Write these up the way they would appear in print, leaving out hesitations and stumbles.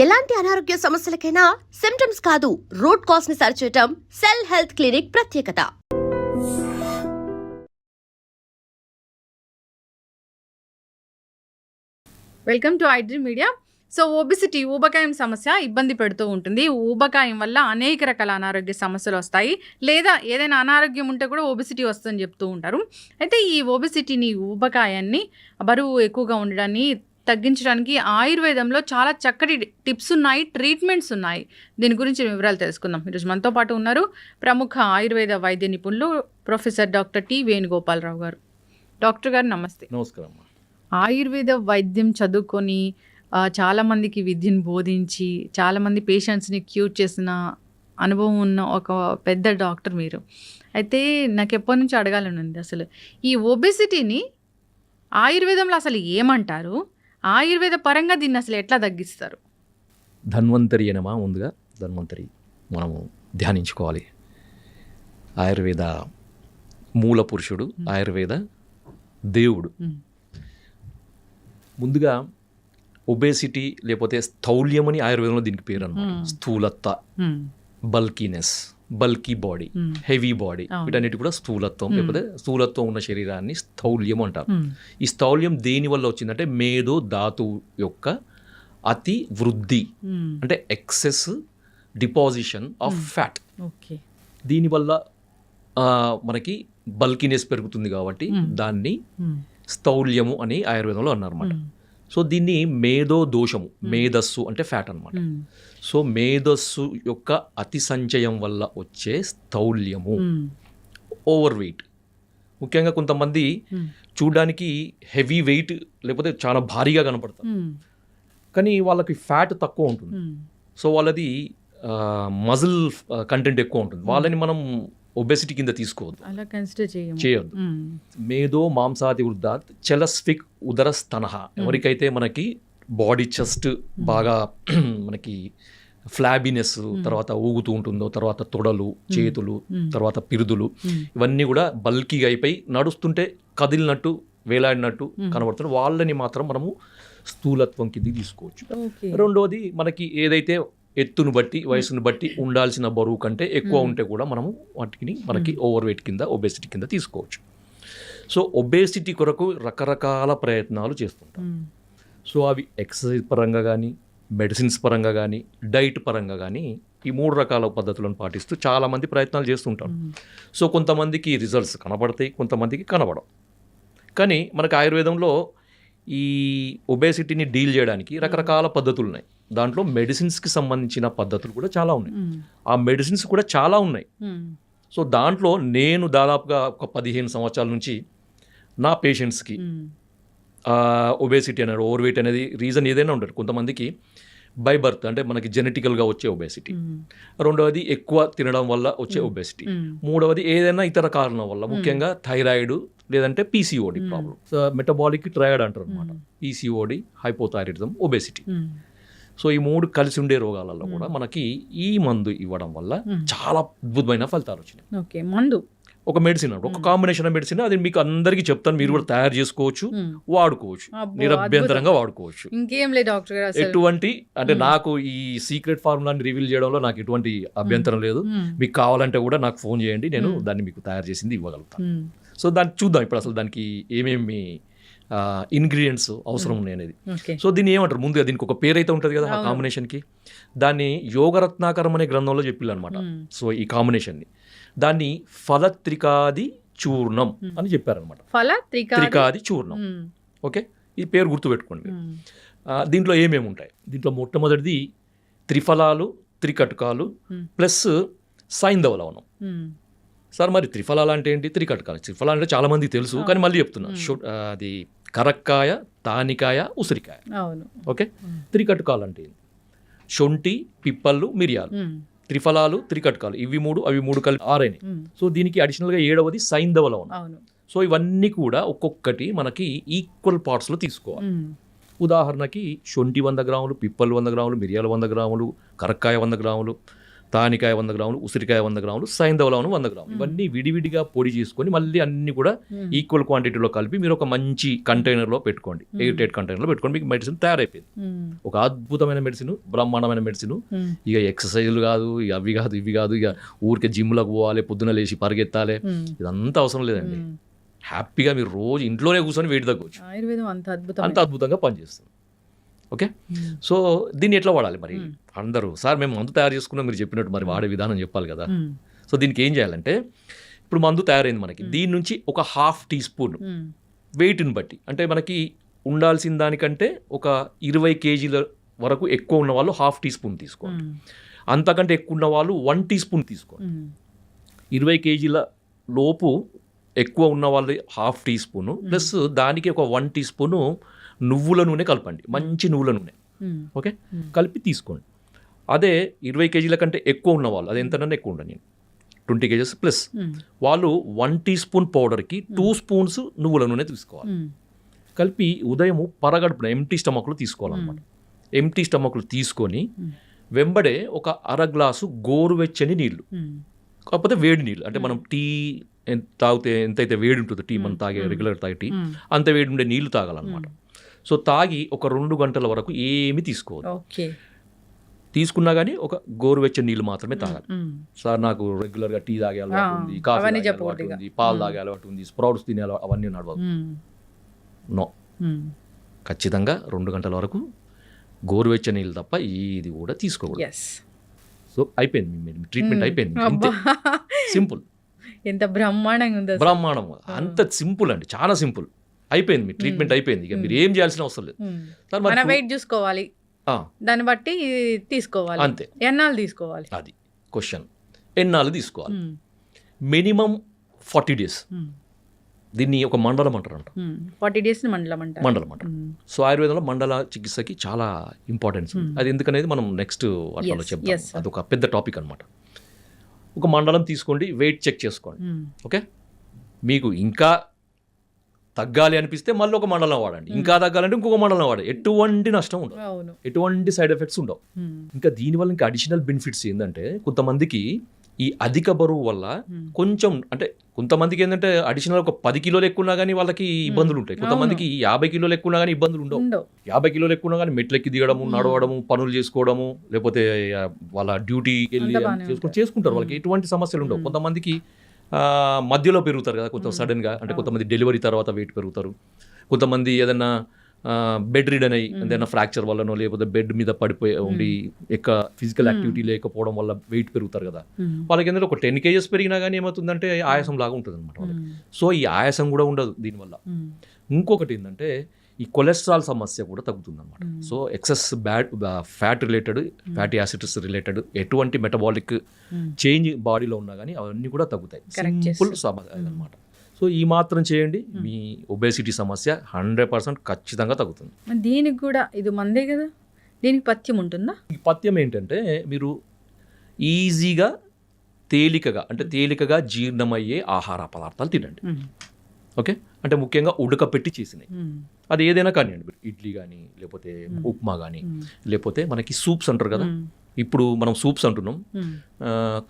ఎలాంటి అనారోగ్య సమస్యలకైనా సిమ్టమ్స్ కాదు, రూట్ కాజ్ ని సరిచేయటం సెల్ హెల్త్ క్లినిక్ ప్రత్యేకత. Welcome to iDream media. So obesity, ఊబకాయం సమస్య ఇబ్బంది పెడుతూ ఉంటుంది. ఊబకాయం వల్ల అనేక రకాల అనారోగ్య సమస్యలు వస్తాయి, లేదా ఏదైనా అనారోగ్యం ఉంటే కూడా ఒబిసిటీ వస్తుందని చెప్తూ ఉంటారు. అయితే ఈ ఒబిసిటీని, ఊబకాయాన్ని, బరువు ఎక్కువగా ఉండడాన్ని తగ్గించడానికి ఆయుర్వేదంలో చాలా చక్కటి టిప్స్ ఉన్నాయి, ట్రీట్మెంట్స్ ఉన్నాయి. దీని గురించి వివరాలు తెలుసుకుందాం. ఈరోజు మనతో పాటు ఉన్నారు ప్రముఖ ఆయుర్వేద వైద్య నిపుణులు ప్రొఫెసర్ డాక్టర్ టి వేణుగోపాలరావు గారు. డాక్టర్ గారు నమస్తే. నమస్కారం. ఆయుర్వేద వైద్యం చదువుకొని చాలామందికి విద్యను బోధించి చాలామంది పేషెంట్స్ని క్యూర్ చేసిన అనుభవం ఉన్న ఒక పెద్ద డాక్టర్ మీరు. అయితే నాకు ఎప్పటి నుంచి అడగాలని ఉంది, అసలు ఈ ఒబెసిటీని ఆయుర్వేదంలో అసలు ఏమంటారు, ఆయుర్వేద పరంగా దీన్ని అసలు ఎట్లా తగ్గిస్తారు? ధన్వంతరి అనమా, ముందుగా ధన్వంతరి మనము ధ్యానించుకోవాలి. ఆయుర్వేద మూల పురుషుడు, ఆయుర్వేద దేవుడు. ముందుగా ఒబేసిటీ లేకపోతే స్థౌల్యం అని ఆయుర్వేదంలో దీనికి పేరు అనమాట. స్థూలత్వ, బల్కీనెస్, బల్కీ బాడీ, హెవీ బాడీ, వీటన్నిటి కూడా స్థూలత్వం లేకపోతే స్థూలత్వం ఉన్న శరీరాన్ని స్థౌల్యం అంటారు. ఈ స్థౌల్యం దేని వల్ల వచ్చిందంటే మేధో ధాతువు యొక్క అతి వృద్ధి, అంటే ఎక్సెస్ డిపాజిషన్ ఆఫ్ ఫ్యాట్. దీనివల్ల మనకి బల్కీనెస్ పెరుగుతుంది కాబట్టి దాన్ని స్థౌల్యము అని ఆయుర్వేదంలో అన్నారన్నమాట. సో దీన్ని మేధో దోషము, మేధస్సు అంటే ఫ్యాట్ అనమాట. సో మేధస్సు యొక్క అతి సంచయం వల్ల వచ్చే స్థౌల్యము, ఓవర్ వెయిట్. ముఖ్యంగా కొంతమంది చూడడానికి హెవీ వెయిట్ లేకపోతే చాలా భారీగా కనపడతారు, కానీ వాళ్ళకి ఫ్యాట్ తక్కువ ఉంటుంది. సో వాళ్ళది మజిల్ కంటెంట్ ఎక్కువ ఉంటుంది. వాళ్ళని మనం ఒబెసిటీ కింద తీసుకోవద్దు, అలా కన్సిడర్ చేయొద్దు. మేధో మాంసాది వృద్ధాత్ చలస్ఫిక్ ఉదర స్తనః. ఎవరికైతే మనకి బాడీ చెస్ట్ బాగా మనకి ఫ్లాబీనెస్, తర్వాత ఊగుతూ ఉంటుందో, తర్వాత తొడలు, చేతులు, తర్వాత పిరుదులు, ఇవన్నీ కూడా బల్కీగా అయిపోయి నడుస్తుంటే కదిలినట్టు, వేలాడినట్టు కనబడుతుంది. వాళ్ళని మాత్రం మనము స్థూలత్వం కింద తీసుకోవచ్చు. రెండోది, మనకి ఏదైతే ఎత్తును బట్టి, వయసును బట్టి ఉండాల్సిన బరువు కంటే ఎక్కువ ఉంటే కూడా మనము వాటిని మనకి ఓవర్ వెయిట్ కింద, ఒబేసిటీ కింద తీసుకోవచ్చు. సో ఒబేసిటీ కొరకు రకరకాల ప్రయత్నాలు చేస్తుంటాం. సో అవి ఎక్సర్సైజ్ పరంగా కానీ, మెడిసిన్స్ పరంగా కానీ, డైట్ పరంగా కానీ, ఈ 3 రకాల పద్ధతులను పాటిస్తూ చాలామంది ప్రయత్నాలు చేస్తుంటారు. సో కొంతమందికి రిజల్ట్స్ కనబడతాయి, కొంతమందికి కనబడవు. కానీ మనకు ఆయుర్వేదంలో ఈ ఒబేసిటీని డీల్ చేయడానికి రకరకాల పద్ధతులు ఉన్నాయి. దాంట్లో మెడిసిన్స్కి సంబంధించిన పద్ధతులు కూడా చాలా ఉన్నాయి. ఆ మెడిసిన్స్ కూడా చాలా ఉన్నాయి. సో దాంట్లో నేను దాదాపుగా ఒక 15 సంవత్సరాల నుంచి నా పేషెంట్స్కి ఒబేసిటీ అనేది, ఓవర్ వెయిట్ అనేది రీజన్ ఏదైనా ఉండదు. కొంతమందికి బై బర్త్ అంటే మనకి జెనెటికల్గా వచ్చే ఒబేసిటీ, రెండవది ఎక్కువ తినడం వల్ల వచ్చే ఒబేసిటీ, మూడవది ఏదైనా ఇతర కారణం వల్ల, ముఖ్యంగా థైరాయిడ్ లేదంటే పీసీఓడి ప్రాబ్లం, మెటబాలిక్ ట్రయాడ్ అంటారు అనమాట. PCOD, hypothyroidism, obesity. సో ఈ 3 కలిసి ఉండే రోగాలలో కూడా మనకి ఈ మందు ఇవ్వడం వల్ల చాలా అద్భుతమైన ఫలితాలు వచ్చినాయి. ఓకే, మందు ఒక మెడిసిన్, ఒక కాంబినేషన్ ఆఫ్ మెడిసిన్, అది మీకు అందరికీ చెప్తాను. మీరు కూడా తయారు చేసుకోవచ్చు, వాడుకోవచ్చు, నిరభ్యంతరంగా వాడుకోవచ్చు. ఇంకేం లేదు డాక్టర్ గారు, ఎటువంటి అంటే నాకు ఈ సీక్రెట్ ఫార్ములాని రివీల్ చేయడంలో నాకు ఎటువంటి అభ్యంతరం లేదు. మీకు కావాలంటే కూడా నాకు ఫోన్ చేయండి, నేను దాన్ని మీకు తయారు చేసింది ఇవ్వగలుగుతాను. సో దాన్ని చూద్దాం ఇప్పుడు అసలు దానికి ఏమేమి ఇంగ్రీడియంట్స్ అవసరం ఉన్నాయి అనేది. సో దీన్ని ఏమంటారు, ముందుగా దీనికి ఒక పేరు అయితే ఉంటుంది కదా ఆ కాంబినేషన్కి. దాన్ని యోగరత్నాకరం అనే గ్రంథంలో చెప్పిల్లు అనమాట. సో ఈ కాంబినేషన్ని దాన్ని ఫలత్రికాది చూర్ణం అని చెప్పారనమాట. త్రికాది చూర్ణం. ఓకే, ఈ పేరు గుర్తుపెట్టుకోండి. దీంట్లో ఏమేమి ఉంటాయి, దీంట్లో మొట్టమొదటిది త్రిఫలాలు, త్రికటకాలు ప్లస్ సైంధవ లవణం. సార్ మరి త్రిఫలాలు అంటే ఏంటి, త్రికటకాలు? త్రిఫలాలు అంటే చాలా మందికి తెలుసు, కానీ మళ్ళీ చెప్తున్నా. అది కరక్కాయ, తానికాయ, ఉసిరికాయ. ఓకే, త్రికటకాలు అంటే శొంఠి, పిప్పళ్ళు, మిరియాలు. త్రిఫలాలు, త్రికటకాలు, ఇవి 3, అవి 3 కలిపి 6 అయినాయి. సో దీనికి అడిషనల్గా 7వది సైంధవ లవణం. సో ఇవన్నీ కూడా ఒక్కొక్కటి మనకి ఈక్వల్ పార్ట్స్లో తీసుకోవాలి. ఉదాహరణకి శొంఠి 100 గ్రాములు, పిప్పలు 100 గ్రాములు, మిరియాలు 100 గ్రాములు, కరక్కాయ 100 గ్రాములు, తానికాయ 100 గ్రాములు, ఉసిరికాయ 100 గ్రాములు, సైంధవ లవణం 100 గ్రాములు, ఇవన్నీ విడివిడిగా పొడి చేసుకొని మళ్ళీ అన్ని కూడా ఈక్వల్ క్వాంటిటీలో కలిపి మీరు ఒక మంచి కంటైనర్లో పెట్టుకోండి, ఎయిర్ టైట్ కంటైనర్లో పెట్టుకోండి, మీకు మెడిసిన్ తయారైపోయింది. ఒక అద్భుతమైన మెడిసిన్, బ్రహ్మాండమైన మెడిసిన్. ఇక ఎక్సర్సైజులు కాదు, ఇక అవి కాదు ఇవి కాదు, ఇక ఊరికే జిమ్లకు పోవాలి, పొద్దున లేచి పరిగెత్తాలి, ఇదంతా అవసరం లేదండి. హ్యాపీగా మీరు రోజు ఇంట్లోనే కూర్చొని వెయిట్ తగ్గవచ్చు. ఆయుర్వేదం అంత అద్భుతంగా పనిచేస్తుంది. ఓకే, సో దీన్ని ఎట్లా వాడాలి మరి? అందరూ సార్ మేము మందు తయారు చేసుకున్నాం, మీరు చెప్పినట్టు మరి వాడే విధానం చెప్పాలి కదా. సో దీనికి ఏం చేయాలంటే, ఇప్పుడు మందు తయారైంది మనకి, దీని నుంచి ఒక 1/2 టీ స్పూన్ వెయిట్ని బట్టి, అంటే మనకి ఉండాల్సిన దానికంటే ఒక 20 కేజీల వరకు ఎక్కువ ఉన్న వాళ్ళు 1/2 టీ స్పూన్ తీసుకోండి, అంతకంటే ఎక్కువ ఉన్న వాళ్ళు 1 టీ స్పూన్ తీసుకోండి. 20 కేజీల లోపు ఎక్కువ ఉన్న వాళ్ళు 1/2 టీ స్పూను ప్లస్ దానికి ఒక 1 టీ స్పూను నువ్వుల నూనె కలపండి, మంచి నువ్వుల నూనె. ఓకే, కలిపి తీసుకోండి. అదే 20 కేజీల కంటే ఎక్కువ ఉన్న వాళ్ళు, అది ఎంతనన్నా ఎక్కువ ఉండదు, నేను 20 కేజెస్ ప్లస్ వాళ్ళు 1 టీ స్పూన్ పౌడర్కి 2 స్పూన్స్ నువ్వుల నూనె తీసుకోవాలి. కలిపి ఉదయం పరగడుపున ఎంటీ స్టమక్లో తీసుకోవాలన్నమాట. ఎంటీ స్టమక్లో తీసుకొని వెంబడే ఒక 1/2 గ్లాసు గోరువెచ్చని నీళ్ళు, కాకపోతే వేడి నీళ్ళు, అంటే మనం టీ తాగితే ఎంతైతే వేడి ఉంటుందో, టీ మనం తాగే రెగ్యులర్ తాగే టీ అంత వేడి ఉండే నీళ్లు తాగాలన్నమాట. సో తాగి ఒక 2 గంటల వరకు ఏమి తీసుకోవాలి. తీసుకున్నా కానీ ఒక గోరువెచ్చని నీళ్ళు మాత్రమే తాగాలి. సార్ నాకు రెగ్యులర్గా టీ తాగే అలవాటు ఉంది, కాఫీ తాగే అలవాటు ఉంది, పాలు తాగే అలవాటు ఉంది, స్ప్రౌట్స్ తినే అవన్నీ నడవదు. నో, ఖచ్చితంగా 2 గంటల వరకు గోరువెచ్చని నీళ్ళు తప్ప ఇది కూడా తీసుకోకూడదు. సో అయిపోయింది, ట్రీట్మెంట్ అయిపోయింది, అంతే సింపుల్. ఎంత బ్రహ్మాండంగా ఉంది, బ్రహ్మాండం, అంత సింపుల్ అండి, చాలా సింపుల్. అయిపోయింది, మీ ట్రీట్మెంట్ అయిపోయింది, ఇక మీరు ఏం చేయాల్సిన అవసరం లేదు. మన వెయిట్ చూసుకోవాలి, దాన్ని బట్టి తీసుకోవాలి, అంతే. ఎన్నాళ్ళు తీసుకోవాలి, అది క్వశ్చన్. ఎన్నాళ్ళు తీసుకోవాలి? Minimum 40 days. దీన్ని ఒక మండలం అంటారంట, 40 డేస్ మండలం అంటారు. సో ఆయుర్వేదంలో మండల చికిత్సకి చాలా ఇంపార్టెన్స్. అది ఎందుకనేది మనం నెక్స్ట్ వాటిలో చెప్తాం, అదొక పెద్ద టాపిక్ అనమాట. ఒక మండలం తీసుకోండి, వెయిట్ చెక్ చేసుకోండి. ఓకే, మీకు ఇంకా తగ్గాలి అనిపిస్తే మళ్ళీ ఒక మండలం వాడండి, ఇంకా తగ్గాలంటే ఇంకొక మండలం వాడండి. ఎటువంటి నష్టం ఉండదు, ఎటువంటి సైడ్ ఎఫెక్ట్స్ ఉండవు. ఇంకా దీనివల్ల ఇంకా అడిషనల్ బెనిఫిట్స్ ఏంటంటే, కొంతమందికి ఈ అధిక బరువు వల్ల కొంచెం, అంటే కొంతమందికి ఏంటంటే అడిషనల్ ఒక 10 కిలోలు ఎక్కువ ఉన్నా కానీ వాళ్ళకి ఇబ్బందులు ఉంటాయి. కొంతమందికి 50 కిలోలు ఎక్కువ ఉన్నా కానీ ఇబ్బందులు ఉండవు. 50 కిలోలు ఎక్కువ ఉన్నా కానీ మెట్లెక్కి దిగడము, నడవడము, పనులు చేసుకోవడము, లేకపోతే వాళ్ళ డ్యూటీకి వెళ్ళి చేసుకుంటారు, వాళ్ళకి ఎటువంటి సమస్యలు ఉండవు. కొంతమందికి మధ్యలో పెరుగుతారు కదా కొంత సడన్గా, అంటే కొంతమంది డెలివరీ తర్వాత వెయిట్ పెరుగుతారు, కొంతమంది ఏదైనా బెడ్ రిడన్ అయ్యి ఏదైనా ఫ్రాక్చర్ వల్లనో లేకపోతే బెడ్ మీద పడిపోయి ఉండి ఫిజికల్ యాక్టివిటీ లేకపోవడం వల్ల వెయిట్ పెరుగుతారు కదా, వాళ్ళకి ఏంటంటే ఒక 10 కేజెస్ పెరిగినా కానీ ఏమవుతుందంటే ఆయాసం లాగా ఉంటుంది అనమాట వాళ్ళకి. సో ఈ ఆయాసం కూడా ఉండదు దీనివల్ల. ఇంకొకటి ఏంటంటే ఈ కొలెస్ట్రాల్ సమస్య కూడా తగ్గుతుంది అనమాట. So excess fat related, fatty acids related ఎటువంటి మెటబాలిక్ చేంజ్ బాడీలో ఉన్నా కానీ అవన్నీ కూడా తగ్గుతాయి. సింపుల్ సమస్య అనమాట. సో ఈ మాత్రం చేయండి, మీ ఒబేసిటీ సమస్య 100% ఖచ్చితంగా తగ్గుతుంది. దీనికి కూడా ఇది మందే కదా, దీనికి పథ్యం ఉంటుందా? ఈ పథ్యం ఏంటంటే, మీరు ఈజీగా తేలికగా జీర్ణమయ్యే ఆహార పదార్థాలు తినండి. ఓకే, అంటే ముఖ్యంగా ఉడకపెట్టి చేసినాయి, అది ఏదైనా కానివ్వండి, ఇడ్లీ కానీ లేకపోతే ఉప్మా కానీ, లేకపోతే మనకి సూప్స్ అంటారు కదా, ఇప్పుడు మనం సూప్స్ అంటున్నాం,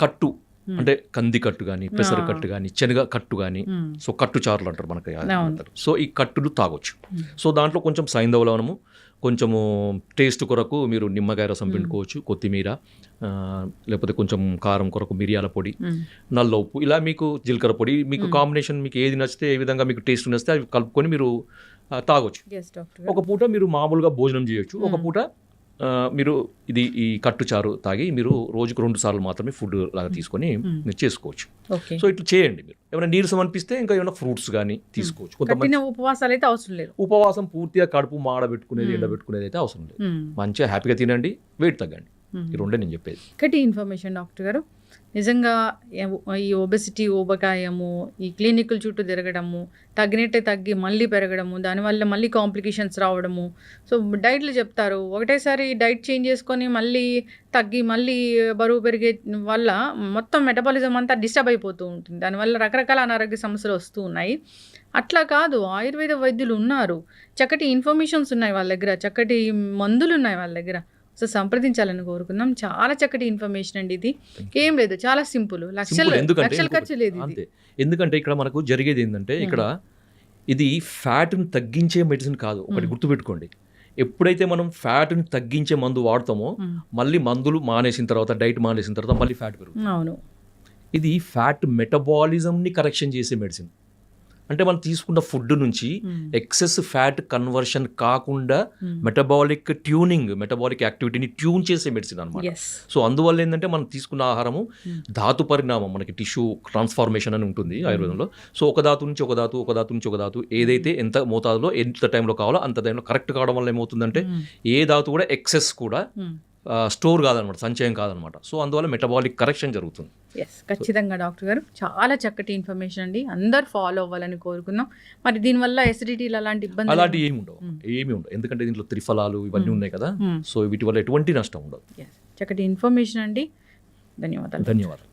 కట్టు అంటే కంది కట్టు కానీ, పెసర కట్టు కానీ, శనగ కట్టు కానీ, సో కట్టు చారులు అంటారు మనకి. సో ఈ కట్టులు తాగొచ్చు. సో దాంట్లో కొంచెం సైంధవ లవణము, కొంచెము టేస్ట్ కొరకు మీరు నిమ్మకాయ రసం పిండుకోవచ్చు, కొత్తిమీర, లేకపోతే కొంచెం కారం కొరకు మిరియాల పొడి, నల్ల ఉప్పు, ఇలా మీకు జీలకర్ర పొడి, మీకు కాంబినేషన్ మీకు ఏది నచ్చితే, ఏ విధంగా మీకు టేస్ట్ నచ్చితే అవి కలుపుకొని మీరు తాగొచ్చు. ఒక పూట మీరు మామూలుగా భోజనం చేయొచ్చు, ఒక పూట మీరు ఈ కట్టుచారు తాగి మీరు రోజుకు 2 సార్లు మాత్రమే ఫుడ్ లాగా తీసుకొని మీరు చేసుకోవచ్చు. సో ఇట్లా చేయండి. మీరు ఏమైనా నీరసం అనిపిస్తే ఇంకా ఏమైనా ఫ్రూట్స్ కానీ తీసుకోవచ్చు. కొంతమంది ఉపవాసాలు అయితే అవసరం లేదు, ఉపవాసం పూర్తిగా కడుపు మాడబెట్టుకునేది, ఎండబెట్టుకునేది అయితే అవసరం లేదు. మంచిగా హ్యాపీగా తినండి, వెయిట్ తగ్గండి. ఈ రెండే నేను చెప్పేది. ఒకటి ఇన్ఫర్మేషన్ డాక్టర్ గారు, నిజంగా ఈ ఒబెసిటీ, ఊబకాయము, ఈ క్లినిక్ల చుట్టూ తిరగడము, తగ్గినట్టే తగ్గి మళ్ళీ పెరగడము, దానివల్ల మళ్ళీ కాంప్లికేషన్స్ రావడము. సో డైట్లు చెప్తారు, ఒకటేసారి డైట్ చేంజ్ చేసుకొని మళ్ళీ తగ్గి మళ్ళీ బరువు పెరిగే వల్ల మొత్తం మెటబాలిజం అంతా డిస్టర్బ్ అయిపోతూ ఉంటుంది, దానివల్ల రకరకాల అనారోగ్య సమస్యలు వస్తూ ఉన్నాయి. అట్లా కాదు, ఆయుర్వేద వైద్యులు ఉన్నారు, చక్కటి ఇన్ఫర్మేషన్స్ ఉన్నాయి వాళ్ళ దగ్గర, చక్కటి మందులు ఉన్నాయి వాళ్ళ దగ్గర. సో సంప్రదించాలని కోరుకుందాం. చాలా చక్కటి ఇన్ఫర్మేషన్ అండి ఇది. ఏం లేదు, చాలా సింపుల్, లక్షల ఖర్చు లేదు ఇది. అంతే. ఎందుకంటే ఇక్కడ మనకు జరిగేది ఏంటంటే ఇక్కడ ఇది ఫ్యాట్ని తగ్గించే మెడిసిన్ కాదు. ఒకటి గుర్తుపెట్టుకోండి, ఎప్పుడైతే మనం ఫ్యాట్ని తగ్గించే మందు వాడతామో మళ్ళీ మందులు మానేసిన తర్వాత, డైట్ మానేసిన తర్వాత మళ్ళీ ఫ్యాట్ పెరుగుతుంది. అవును, ఇది ఫ్యాట్ మెటబాలిజంని కరెక్షన్ చేసే మెడిసిన్. అంటే మనం తీసుకున్న ఫుడ్ నుంచి ఎక్సెస్ ఫ్యాట్ కన్వర్షన్ కాకుండా మెటబాలిక్ ట్యూనింగ్, మెటబాలిక్ యాక్టివిటీని ట్యూన్ చేసే మెడిసిన్ అనమాట. సో అందువల్ల ఏంటంటే మనం తీసుకున్న ఆహారము ధాతు పరిణామం, మనకి టిష్యూ ట్రాన్స్ఫార్మేషన్ అని ఉంటుంది ఆయుర్వేదంలో. సో ఒక ధాతు నుంచి ఒక ధాతు, ఒక ధాతు నుంచి ఒక ధాతు, ఏదైతే ఎంత మోతాదులో ఎంత టైంలో కావాలో అంత టైంలో కరెక్ట్ కావడం వల్ల ఏమవుతుందంటే ఏ ధాతు కూడా ఎక్సెస్ కూడా స్టోర్ కాదనమాట, సంచయం కాదనమాట. సో అందువల్ల మెటబాలిక్ కరెక్షన్ జరుగుతుంది. ఖచ్చితంగా డాక్టర్ గారు చాలా చక్కటి ఇన్ఫర్మేషన్ అండి. అందరు ఫాలో అవ్వాలని కోరుకుందాం. మరి దీనివల్ల ఎసిడిటీలు అలాంటి ఇబ్బంది అలాంటి ఏమి ఉండవు. ఎందుకంటే దీంట్లో త్రిఫలాలు ఇవన్నీ ఉన్నాయి కదా. సో వీటి వల్ల ఎటువంటి నష్టం ఉండదు. చక్కటి ఇన్ఫర్మేషన్ అండి. ధన్యవాదాలు.